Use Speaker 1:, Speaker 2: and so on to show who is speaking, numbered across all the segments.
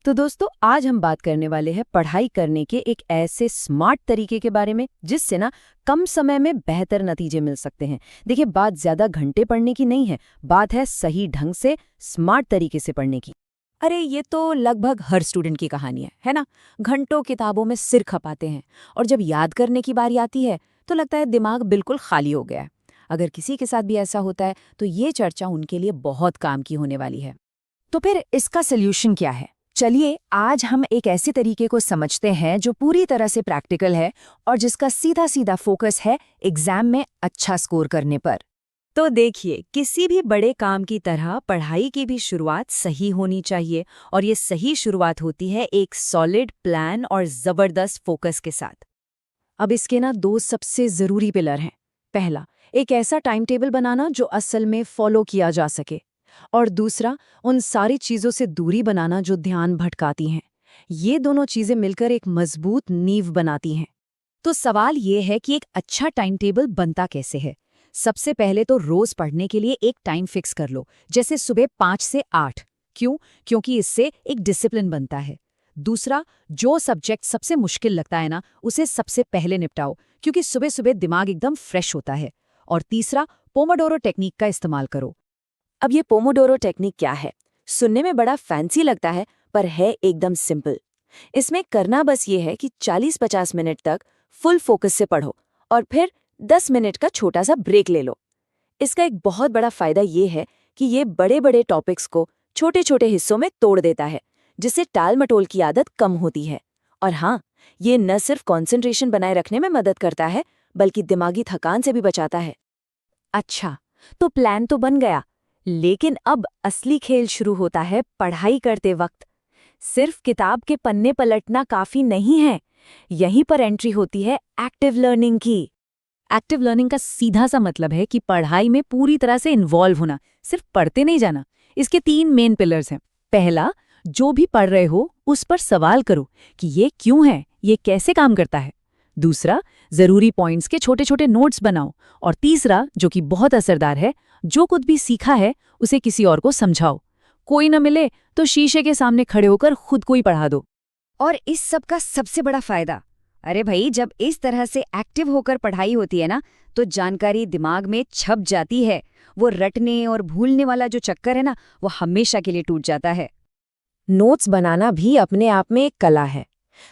Speaker 1: तो दोस्तों आज हम बात करने वाले हैं पढ़ाई करने के एक ऐसे स्मार्ट तरीके के बारे में जिससे ना कम समय में बेहतर नतीजे मिल सकते हैं। देखिए बात ज्यादा घंटे पढ़ने की नहीं है, बात है सही ढंग से स्मार्ट तरीके से पढ़ने की।
Speaker 2: अरे ये तो लगभग हर स्टूडेंट की कहानी है ना। घंटों किताबों में सिर खपाते हैं और जब याद करने की बारी आती है तो लगता है दिमाग बिल्कुल खाली हो गया है। अगर किसी के साथ भी ऐसा होता है तो ये चर्चा उनके लिए बहुत काम की होने वाली है।
Speaker 1: तो फिर इसका सोल्यूशन क्या है? चलिए आज हम एक ऐसे तरीके को समझते हैं जो पूरी तरह से प्रैक्टिकल है और जिसका सीधा सीधा फोकस है एग्जाम में अच्छा स्कोर करने पर।
Speaker 2: तो देखिए, किसी भी बड़े काम की तरह पढ़ाई की भी शुरुआत सही होनी चाहिए और ये सही शुरुआत होती है एक सॉलिड प्लान और जबरदस्त फोकस के साथ। अब इसके ना दो सबसे जरूरी पिलर हैं। पहला, एक ऐसा टाइम टेबल बनाना जो असल में फॉलो किया जा सके, और दूसरा, उन सारी चीजों से दूरी बनाना जो ध्यान भटकाती हैं। ये दोनों चीजें मिलकर एक मजबूत नींव बनाती हैं। तो सवाल ये है कि एक अच्छा टाइम टेबल बनता कैसे है। सबसे पहले तो रोज पढ़ने के लिए एक टाइम फिक्स कर लो, जैसे सुबह 5 से 8। क्यों? क्योंकि इससे एक डिसिप्लिन बनता है। दूसरा, जो सब्जेक्ट सबसे मुश्किल लगता है ना, उसे सबसे पहले निपटाओ, क्योंकि सुबह सुबह दिमाग एकदम फ्रेश होता है। और तीसरा, पोमोडोरो टेक्निक का इस्तेमाल करो। अब ये पोमोडोरो टेक्निक क्या है? सुनने में बड़ा फैंसी लगता है, पर है एकदम सिंपल। इसमें करना बस ये है कि 40-50 मिनट तक फुल फोकस से पढ़ो और फिर 10 मिनट का छोटा सा ब्रेक ले लो। इसका एक बहुत बड़ा फायदा ये है कि ये बड़े बड़े टॉपिक्स को छोटे छोटे हिस्सों में तोड़ देता है, जिससे टाल मटोल की आदत कम होती है। और हाँ, ये न सिर्फ कंसंट्रेशन बनाए रखने में मदद करता है, बल्कि दिमागी थकान से भी बचाता है। अच्छा, तो प्लान तो बन गया, लेकिन अब असली खेल शुरू होता है पढ़ाई करते वक्त। सिर्फ किताब के पन्ने पलटना काफी नहीं है, यहीं पर एंट्री होती है एक्टिव लर्निंग की। एक्टिव लर्निंग का सीधा सा मतलब है कि पढ़ाई में पूरी तरह से इन्वॉल्व होना, सिर्फ पढ़ते नहीं जाना। इसके 3 मेन पिलर्स हैं। पहला, जो भी पढ़ रहे हो उस पर सवाल करो कि ये क्यों है, ये कैसे काम करता है। दूसरा, जरूरी पॉइंट्स के छोटे छोटे नोट्स बनाओ। और तीसरा, जो कि बहुत असरदार है, जो कुछ भी सीखा है उसे किसी और को समझाओ। कोई न मिले तो शीशे के सामने खड़े होकर खुद को ही पढ़ा दो।
Speaker 1: और इस सब का सबसे बड़ा फायदा, अरे भाई, जब इस तरह से एक्टिव होकर पढ़ाई होती है ना, तो जानकारी दिमाग में छप जाती है। वो रटने और भूलने वाला जो चक्कर है ना, वो हमेशा के लिए टूट जाता है।
Speaker 2: नोट्स बनाना भी अपने आप में एक कला है।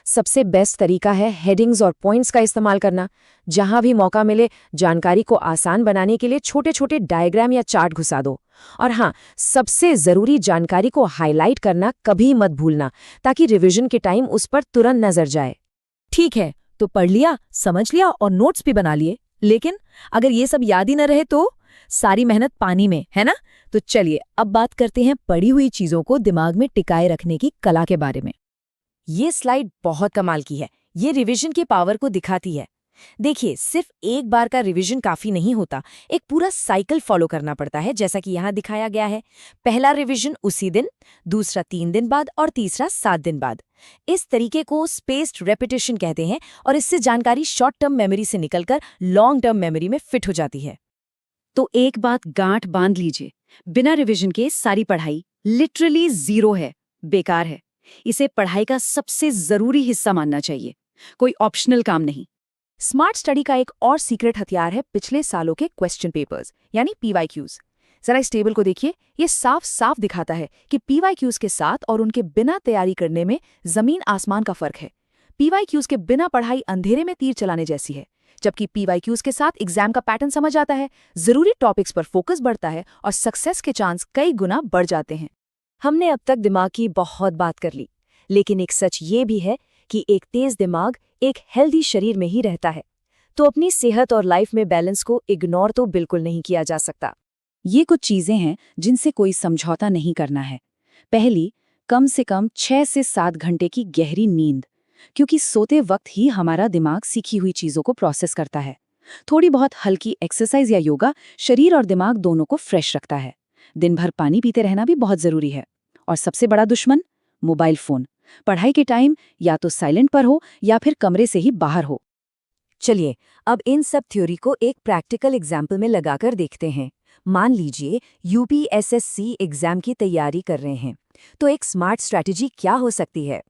Speaker 2: सबसे बेस्ट तरीका है हेडिंग्स और पॉइंट्स का इस्तेमाल करना। जहां भी मौका मिले, जानकारी को आसान बनाने के लिए छोटे छोटे डायग्राम या चार्ट घुसा दो। और हाँ, सबसे जरूरी जानकारी को हाईलाइट करना कभी मत भूलना, ताकि रिवीजन के टाइम उस पर तुरंत नजर जाए।
Speaker 1: ठीक है, तो पढ़ लिया, समझ लिया और नोट्स भी बना लिए, लेकिन अगर ये सब याद ही न रहे तो सारी मेहनत पानी में, है ना? तो चलिए अब बात करते हैं पढ़ी हुई चीजों को दिमाग में टिकाए रखने की कला के बारे में।
Speaker 2: ये स्लाइड बहुत कमाल की है। ये रिवीजन की पावर को दिखाती है। देखिए, सिर्फ एक बार का रिवीजन काफी नहीं होता, एक पूरा साइकिल फॉलो करना पड़ता है, जैसा कि यहाँ दिखाया गया है। पहला रिवीजन उसी दिन, दूसरा 3 दिन बाद और तीसरा 7 दिन बाद। इस तरीके को स्पेस्ड रेपिटेशन कहते हैं और इससे जानकारी शॉर्ट टर्म मेमोरी से निकलकर लॉन्ग टर्म मेमोरी में फिट हो जाती है। तो एक बात गांठ बांध लीजिए, बिना रिवीजन के सारी पढ़ाई लिटरली जीरो है, बेकार है। इसे पढ़ाई का सबसे जरूरी हिस्सा मानना चाहिए, कोई ऑप्शनल काम नहीं। स्मार्ट स्टडी का एक और सीक्रेट हथियार है पिछले सालों के क्वेश्चन पेपर्स, यानी PYQs। जरा इस टेबल को देखिए, ये साफ साफ दिखाता है कि PYQs के साथ और उनके बिना तैयारी करने में जमीन आसमान का फर्क है। PYQs के बिना पढ़ाई अंधेरे में तीर चलाने जैसी है, जबकि PYQs के साथ एग्जाम का पैटर्न समझ आता है, जरूरी टॉपिक्स पर फोकस बढ़ता है और सक्सेस के चांस कई गुना बढ़ जाते हैं। हमने अब तक दिमाग की बहुत बात कर ली, लेकिन एक सच ये भी है कि एक तेज दिमाग एक हेल्दी शरीर में ही रहता है। तो अपनी सेहत और लाइफ में बैलेंस को इग्नोर तो बिल्कुल नहीं किया जा सकता। ये कुछ चीजें हैं जिनसे कोई समझौता नहीं करना है। पहली, कम से कम 6 से 7 घंटे की गहरी नींद, क्योंकि सोते वक्त ही हमारा दिमाग सीखी हुई चीजों को प्रोसेस करता है। थोड़ी बहुत हल्की एक्सरसाइज या योगा शरीर और दिमाग दोनों को फ्रेश रखता है। दिन भर पानी पीते रहना भी बहुत जरूरी है। और सबसे बड़ा दुश्मन, मोबाइल फोन। पढ़ाई के टाइम या तो साइलेंट पर हो या फिर कमरे से ही बाहर हो। चलिए अब इन सब थ्योरी को एक प्रैक्टिकल एग्जाम्पल में लगाकर देखते हैं। मान लीजिए यूपीएसएससी एग्जाम की तैयारी कर रहे हैं, तो एक स्मार्ट स्ट्रैटेजी क्या हो सकती है?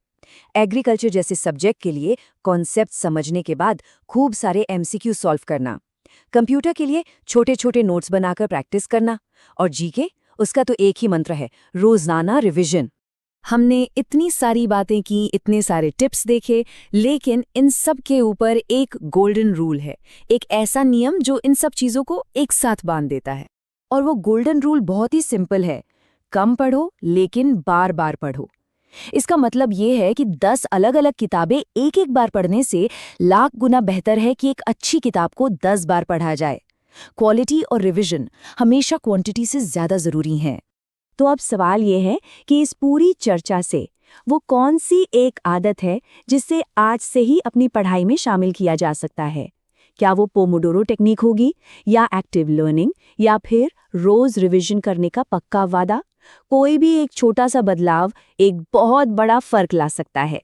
Speaker 2: एग्रीकल्चर जैसे सब्जेक्ट के लिए कॉन्सेप्ट समझने के बाद खूब सारे एमसीक्यू सॉल्व करना, कंप्यूटर के लिए छोटे छोटे नोट्स बनाकर प्रैक्टिस करना, और जीके, उसका तो एक ही मंत्र है, रोजाना रिवीजन।
Speaker 1: हमने इतनी सारी बातें की, इतने सारे टिप्स देखे, लेकिन इन सब के ऊपर एक गोल्डन रूल है, एक ऐसा नियम जो इन सब चीजों को एक साथ बांध देता है। और वो गोल्डन रूल बहुत ही सिंपल है, कम पढ़ो लेकिन बार बार पढ़ो। इसका मतलब ये है कि 10 अलग अलग किताबें एक एक बार पढ़ने से लाख गुना बेहतर है कि एक अच्छी किताब को 10 बार पढ़ा जाए। क्वालिटी और रिवीजन हमेशा क्वांटिटी से ज्यादा जरूरी हैं।
Speaker 2: तो अब सवाल ये है कि इस पूरी चर्चा से वो कौन सी एक आदत है जिससे आज से ही अपनी पढ़ाई में शामिल किया जा सकता है? क्या वो पोमोडोरो टेक्निक होगी, या एक्टिव लर्निंग, या फिर रोज रिवीजन करने का पक्का वादा? कोई भी एक छोटा सा बदलाव एक बहुत बड़ा फर्क ला सकता है।